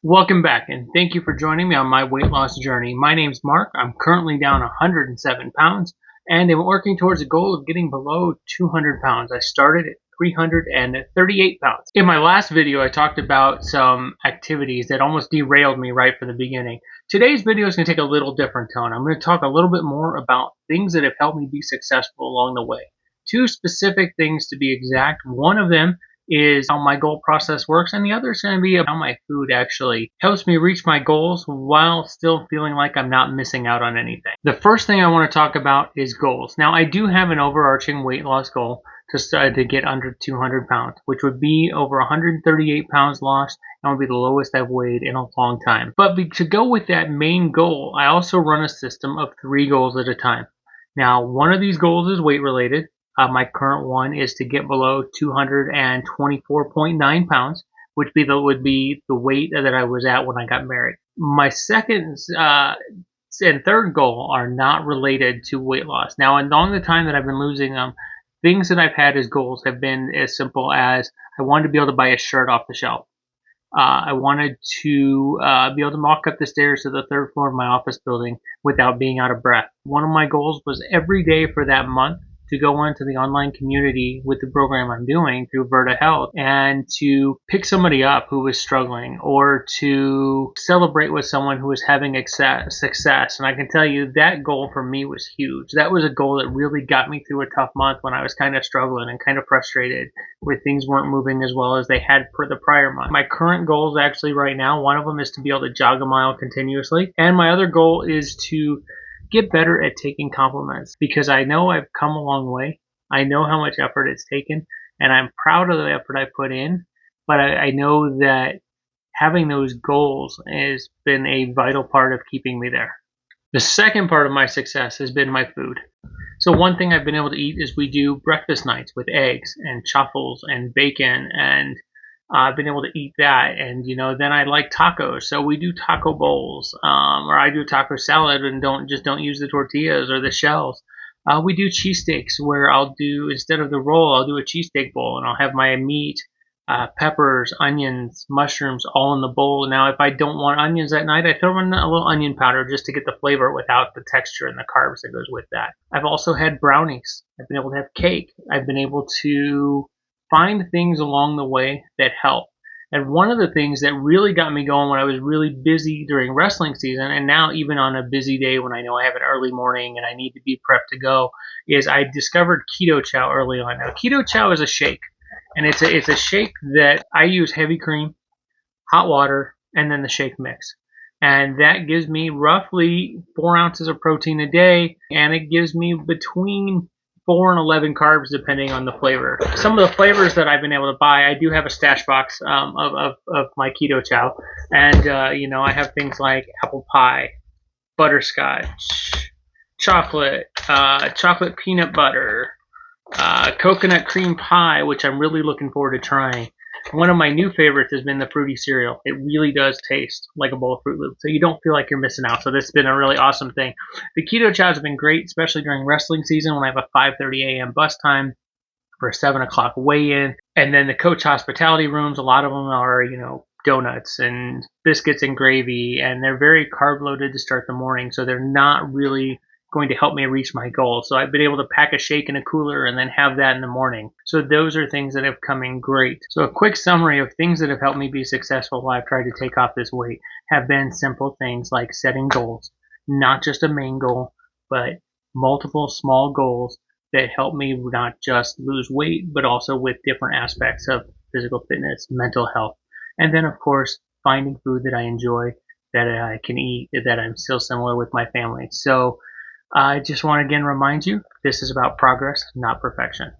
Welcome back, and thank you for joining me on my weight loss journey. My name's Mark. I'm currently down 107 pounds, and I'm working towards a goal of getting below 200 pounds. I started at 338 pounds. In my last video, I talked about some activities that almost derailed me right from the beginning. Today's video is going to take a little different tone. I'm going to talk a little bit more about things that have helped me be successful along the way. Two specific things to be exact. One of them is how my goal process works, and the other is going to be how my food actually helps me reach my goals while still feeling like I'm not missing out on anything. The first thing I want to talk about is goals. Now, I do have an overarching weight loss goal to get under 200 pounds, which would be over 138 pounds lost, and would be the lowest I've weighed in a long time. But to go with that main goal, I also run a system of 3 goals at a time. Now, one of these goals is weight related. My current one is to get below 224.9 pounds, which would be the weight that I was at when I got married. My second and third goal are not related to weight loss. Now, along the time that I've been losing them, things that I've had as goals have been as simple as I wanted to be able to buy a shirt off the shelf. I wanted to be able to walk up the stairs to the 3rd floor of my office building without being out of breath. One of my goals was every day for that month to go into the online community with the program I'm doing through Virta Health and to pick somebody up who was struggling, or to celebrate with someone who was having success. And I can tell you that goal for me was huge. That was a goal that really got me through a tough month when I was kind of struggling and kind of frustrated where things weren't moving as well as they had for the prior month. My current goals actually right now, one of them is to be able to jog a mile continuously, and my other goal is to get better at taking compliments, because I know I've come a long way. I know how much effort it's taken, and I'm proud of the effort I put in, but I know that having those goals has been a vital part of keeping me there. The second part of my success has been my food. So one thing I've been able to eat is we do breakfast nights with eggs and truffles and bacon, and I've been able to eat that, and then I like tacos, so we do taco bowls, or I do taco salad and don't use the tortillas or the shells. We do cheesesteaks where I'll do, instead of the roll, I'll do a cheesesteak bowl, and I'll have my meat, peppers, onions, mushrooms all in the bowl. Now, if I don't want onions that night, I throw in a little onion powder just to get the flavor without the texture and the carbs that goes with that. I've also had brownies. I've been able to have cake. I've been able to find things along the way that help. And one of the things that really got me going when I was really busy during wrestling season, and now even on a busy day when I know I have an early morning and I need to be prepped to go, is I discovered Keto Chow early on. Now, Keto Chow is a shake, and it's a shake that I use heavy cream, hot water, and then the shake mix. And that gives me roughly 4 ounces of protein a day, and it gives me between 4 and 11 carbs depending on the flavor. Some of the flavors that I've been able to buy, I do have a stash box of my Keto Chow, and I have things like apple pie, butterscotch, chocolate, chocolate peanut butter, coconut cream pie, which I'm really looking forward to trying. One of my new favorites has been the fruity cereal. It really does taste like a bowl of Fruit Loops, so you don't feel like you're missing out. So this has been a really awesome thing. The Keto Chows have been great, especially during wrestling season when I have a 5:30 a.m. bus time for a 7 o'clock weigh-in. And then the coach hospitality rooms, a lot of them are, donuts and biscuits and gravy, and they're very carb-loaded to start the morning, so they're not really going to help me reach my goal. So I've been able to pack a shake in a cooler and then have that in the morning. So those are things that have come in great. So a quick summary of things that have helped me be successful while I've tried to take off this weight have been simple things like setting goals, not just a main goal, but multiple small goals that help me not just lose weight, but also with different aspects of physical fitness, mental health. And then, of course, finding food that I enjoy, that I can eat, that I'm still similar with my family. So I just want to again remind you, this is about progress, not perfection.